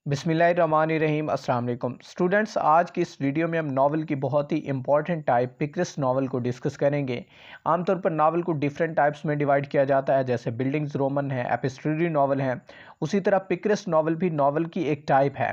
बिस्मिल्लाहिर्रहमानिर्रहीम अस्सलाम वालेकुम स्टूडेंट्स। आज की इस वीडियो में हम नावल की बहुत ही इंपॉर्टेंट टाइप पिक्रिस नावल को डिस्कस करेंगे। आमतौर पर नावल को डिफरेंट टाइप्स में डिवाइड किया जाता है, जैसे बिल्डिंग्स रोमन है, एपिस्टोलरी नावल है। उसी तरह पिक्रिस नावल भी नावल की एक टाइप है।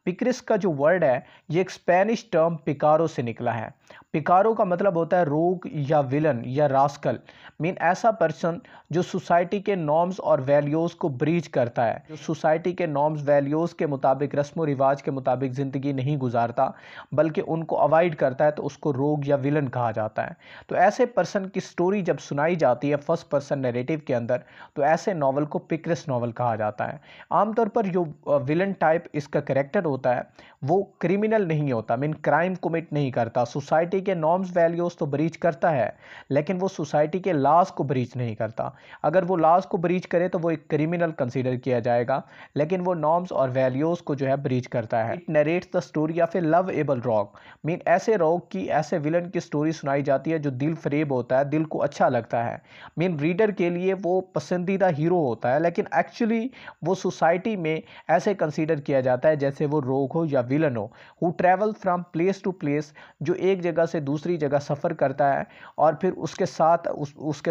पिक्रिस का जो वर्ड है ये एक स्पेनिश टर्म पिकारो से निकला है। पिकारो का मतलब होता है रोग या विलन या रास्कल। मीन ऐसा पर्सन जो सोसाइटी के नॉर्म्स और वैल्यूज़ को ब्रीच करता है, जो सोसाइटी के नॉर्म्स वैल्यूज़ के मुताबिक रस्म व रिवाज के मुताबिक ज़िंदगी नहीं गुजारता बल्कि उनको अवॉइड करता है, तो उसको रोग या विलन कहा जाता है। तो ऐसे पर्सन की स्टोरी जब सुनाई जाती है फर्स्ट पर्सन नैरेटिव के अंदर, तो ऐसे नावल को पिक्रिस नावल कहा जाता है। आमतौर पर जो विलन टाइप इसका कैरेक्टर होता है वो क्रिमिनल नहीं होता, मीन क्राइम कमिट नहीं करता, सोसाइटी के नॉर्म्स वैल्यूज़ तो ब्रीच करता है लेकिन वो सोसाइटी के लॉज को ब्रीच नहीं करता। अगर वो लॉज को ब्रीच करे तो वो एक क्रिमिनल कंसीडर किया जाएगा, लेकिन वो नॉर्म्स और वैल्यूज़ को जो है ब्रीच करता है। It narrates the story of A love able rock. Mean ऐसे रॉक की, ऐसे विलन की स्टोरी सुनाई जाती है जो दिल फरेब होता है, दिल को अच्छा लगता है। मीन रीडर के लिए वो पसंदीदा हीरो होता है, लेकिन एक्चुअली वो सोसाइटी में ऐसे कंसीडर किया जाता है जैसे वो रोग हो या विलन हो, who travel from place to place, जो एक जगह से दूसरी जगह सफ़र करता है और फिर उसके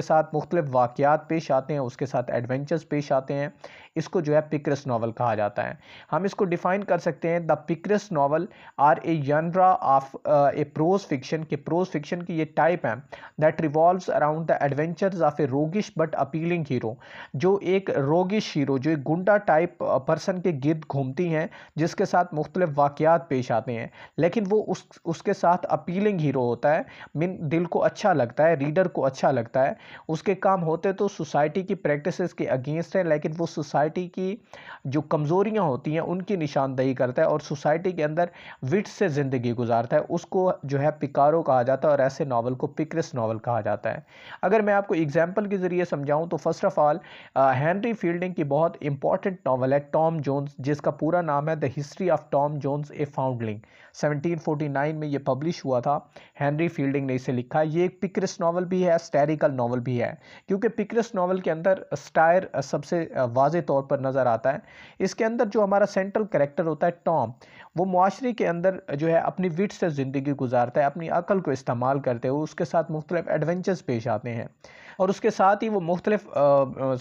साथ मुख्तलिफ वाक़यात पेश आते हैं, उसके साथ एडवेंचर्स पेश आते हैं। इसको जो है पिक्रिस नावल कहा जाता है। हम इसको डिफ़ाइन कर सकते हैं, the picaresque novel are a genre of a prose fiction, के प्रोज फिक्शन की ये टाइप है that revolves around the adventures of a roguish but appealing hero, जो एक रोगिश हीरो, जो एक गुंडा टाइप पर्सन के गिर्द घूमती हैं, जिसके साथ मुख्तलिफ वाक़यात पेश आते हैं, लेकिन वो उसके साथ अपीलिंग हीरो होता है। मीन दिल को अच्छा लगता है, रीडर को अच्छा लगता है। उसके काम होते तो सोसाइटी की प्रैक्टिसेस के अगेंस्ट हैं, लेकिन वो सोसाइटी की जो कमज़ोरियाँ होती हैं उनकी निशानदेही करता है और सोसाइटी के अंदर विट से ज़िंदगी गुजारता है। उसको जो है पिकारो कहा जाता है और ऐसे नावल को पिक्रिस नावल कहा जाता है। अगर मैं आपको एग्जाम्पल के ज़रिए समझाऊँ तो first of all Henry Fielding की बहुत इंपॉर्टेंट नावल है टॉम जोन्स, जिसका पूरा नाम है the history of Tom Jones a foundling. 1749 में ये पब्लिश हुआ था। हेनरी फील्डिंग ने इसे लिखा है। ये एक पिक्रिस नावल भी है, हिस्टोरिकल नावल भी है, क्योंकि पिक्रिस नावल के अंदर स्टायर सबसे वाज़े तौर पर नज़र आता है। इसके अंदर जो हमारा सेंट्रल कैरेक्टर होता है टॉम, वो मुआशरे के अंदर जो है अपनी विट से ज़िंदगी गुजारता है, अपनी अकल को इस्तेमाल करते हुए उसके साथ मुख्तलिफ एडवेंचर्स पेश आते हैं और उसके साथ ही वो मुख्तलिफ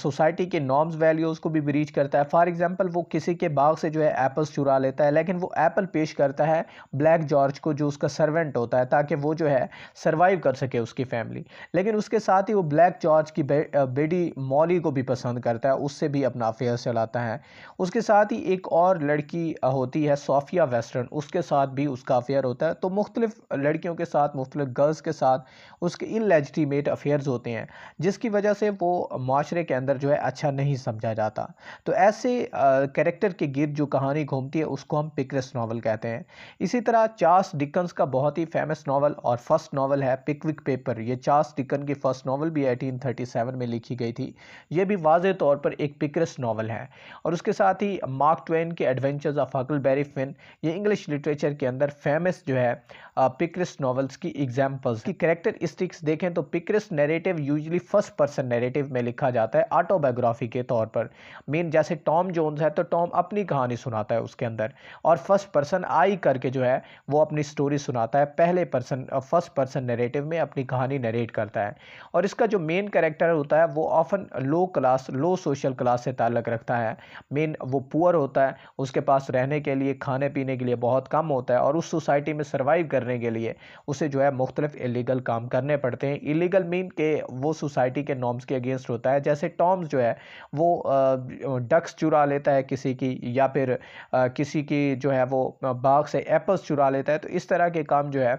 सोसाइटी के नॉर्म्स वैल्यूज़ को भी ब्रीच करता है। फॉर एग्जांपल वो किसी के बाग से जो है एप्पल्स चुरा लेता है, लेकिन वो एप्पल पेश करता है ब्लैक जॉर्ज को, जो उसका सर्वेंट होता है, ताकि वो जो है सर्वाइव कर सके उसकी फैमिली। लेकिन उसके साथ ही वो ब्लैक जॉर्ज की बेटी मॉली को भी पसंद करता है, उससे भी अपना अफेयर चलाता है। उसके साथ ही एक और लड़की होती है सोफिया वेस्टर्न, उसके साथ भी उसका अफेयर होता है। तो मुख्तलिफ लड़कियों के साथ, मुख्तलिफ गर्ल्स के साथ उसके इनलेजिटिमेट अफेयर्स होते हैं, जिसकी वजह से वो माशरे के अंदर जो है अच्छा नहीं समझा जाता। तो ऐसे कैरेक्टर के गिर्द जो कहानी घूमती है उसको हम पिक्रिस नावल कहते हैं। इसी तरह चार्ल्स डिकन्स का बहुत ही फेमस नावल और फर्स्ट नावल है पिकविक पेपर। ये चार्ल्स डिकन की फर्स्ट नावल भी 1837 में लिखी गई थी। ये भी वाज़े तौर पर एक पिक्रिस नावल है। और उसके साथ ही मार्क ट्वेन के एडवेंचर्स ऑफ हकलबेरी फिन, ये इंग्लिश लिटरेचर के अंदर फेमस जो है पिक्रिस नावल्स की एग्जाम्पल्स की। कैरेक्टरिस्टिक्स देखें तो picaresque narrative usually first person narrative में लिखा जाता है, ऑटोबायोग्राफी के तौर पर। मीन जैसे टॉम जोन्स है तो टॉम अपनी कहानी सुनाता है उसके अंदर, और फर्स्ट पर्सन आई करके जो है वो अपनी स्टोरी सुनाता है, पहले पर्सन फर्स्ट पर्सन नैरेटिव में अपनी कहानी नरेट करता है। और इसका जो मेन कैरेक्टर होता है वो ऑफन लो क्लास, लो सोशल क्लास से ताल्लुक़ रखता है। मेन वो पुअर होता है, उसके पास रहने के लिए, खाने पीने के लिए बहुत कम होता है, और उस सोसाइटी में सर्वाइव करने के लिए उसे जो है मुख्तलिफ इलीगल काम करने पड़ते हैं। इलीगल मीन के वो सोसाइटी के नॉर्म्स के अगेंस्ट होता है। जैसे टॉम्स जो है वो डक्स चुरा लेता है किसी की, या फिर किसी की जो है वो बाग से एप्पल्स चुरा लेता है। तो इस तरह के काम जो है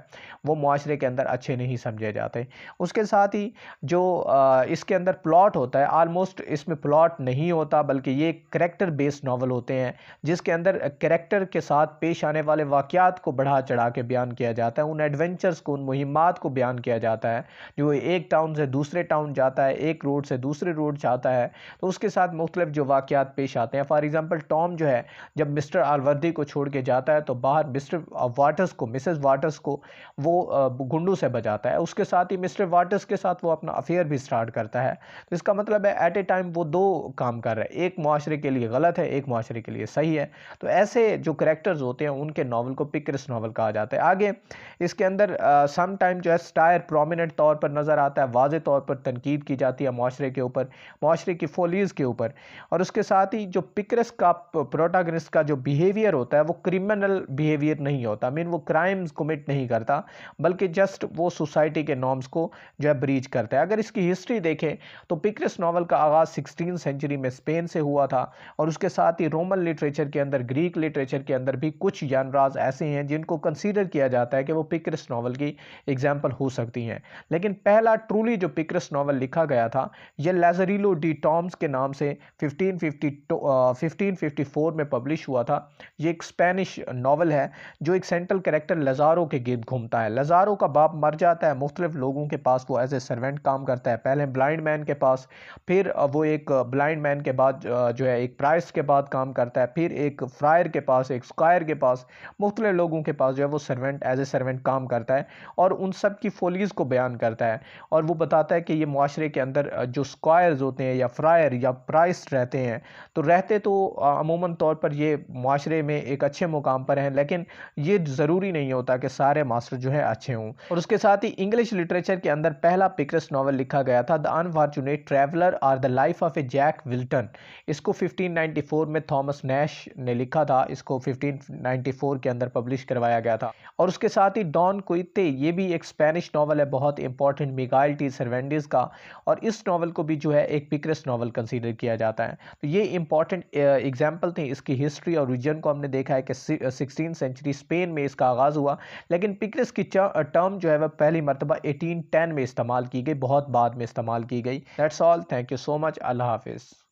वो मुआशरे के अंदर अच्छे नहीं समझे जाते। उसके साथ ही जो इसके अंदर प्लॉट होता है, आलमोस्ट इसमें प्लॉट नहीं होता, बल्कि ये कैरेक्टर बेस्ड नावल होते हैं, जिसके अंदर कैरेक्टर के साथ पेश आने वाले वाक़यात को बढ़ा चढ़ा के बयान किया जाता है, उन एडवेंचर्स को, उन मुहिमात को बयान किया जाता है जो एक टाउन से दूसरे टाउन जाता है, एक रोड से दूसरे रोड जाता है, तो उसके साथ मुख्तलिफ जो वाक़यात पेश आते हैं। फॉर एग्ज़ाम्पल टॉम जो है जब मिस्टर आलवर्दी को छोड़ के जाता है तो बाहर मिस्टर वाटर्स को, मिसेस वाटर्स को वो गुंडों से बचाता है। उसके साथ ही मिस्टर वाटर्स के साथ वो अपना अफेयर भी स्टार्ट करता है। तो इसका मतलब है एट ए टाइम वो दो काम कर रहा है, एक मुआशरे के लिए गलत है, एक मुआशरे के लिए सही है। तो ऐसे जो करैक्टर्स होते हैं उनके नावल को पिक्रेस नावल कहा जाता है। आगे इसके अंदर सम टाइम जो है स्टायर प्रोमिनेंट तौर पर नज़र आता है, वाज़े तौर पर तनकीद की जाती है मुआशरे के ऊपर, मुआशरे की फोलीज़ के ऊपर। और उसके साथ ही जो पिक्रेस का प्रोटागनिस्ट का जो बिहेवियर होता है वो क्रिमिनल बिहेवियर नहीं होता, मीन वो क्राइम्स कमिट नहीं करता, बल्कि जस्ट वो सोसाइटी के नॉर्म्स को जो है ब्रीच करता है। अगर इसकी हिस्ट्री देखें तो पिक्रेस नावल का आगाज़ 16th सेंचुरी में स्पेन से हुआ था, और उसके साथ ही रोमन लिटरेचर के अंदर, ग्रीक लिटरेचर के अंदर भी कुछ जानराज ऐसे हैं जिनको कंसीडर किया जाता है कि वो पिक्रेस नावल की एग्जाम्पल हो सकती हैं। लेकिन पहला ट्रूली जो पिक्रेस नावल लिखा गया था यह लाज़ारिलो डी टॉम्स के नाम से 1554 में पब्लिश हुआ था। ये एक स्पेनिश नावल है जो एक सेंट्रल कैरेक्टर लजारो के गिर्द घूमता है। लजारो का बाप मर जाता है, मुख्तलिफ लोगों के पास वो एज ए सर्वेंट काम करता है, पहले ब्लाइंड मैन के पास, फिर वो एक ब्लाइंड मैन के बाद जो है एक प्राइस के बाद काम करता है, फिर एक फ्रायर के पास, एक स्क्वायर के पास, मुख्तलिफ लोगों के पास जो है वो सर्वेंट एज ए सर्वेंट काम करता है और उन सब की फोलीज़ को बयान करता है। और वो बताता है कि ये मुआशरे के अंदर जो स्क्वायर्स होते हैं या फ्रायर या प्राइस रहते हैं, तो रहते तो अमूमन तौर पर ये मुआशरे में एक अच्छे मुकाम पर हैं, लेकिन ये ज़रूरी नहीं होता कि सारे मास्टर जो है अच्छे हों। और उसके साथ ही इंग्लिश लिटरेचर के अंदर पहला पिक्रेस नावल लिखा गया था द अनफॉर्चुनेट ट्रैवलर और the life of a Jack Wilton. इसको 1594 में थॉमस नैश ने लिखा था, इसको 1594 के अंदर पब्लिश करवाया गया था। और उसके साथ ही डॉन क्विक्ते, ये भी एक स्पेनिश नावल है बहुत इंपॉर्टेंट, मिगाइल टी सर्वेंडिस का, और इस नावल को भी जो है एक पिक्रेस नावल कंसीडर किया जाता है। तो ये इंपॉर्टेंट एग्जाम्पल थे। इसकी हिस्ट्री और रीजन को हमने देखा है कि 16th सेंचुरी स्पेन में इसका आगाज़ हुआ, लेकिन पिक्रेस की टर्म जो है वह पहली मरतबा 1810 में इस्तेमाल की गई, बहुत बाद में इस्तेमाल की गई। That's all, thank you so much, अल्लाह हाफिज़।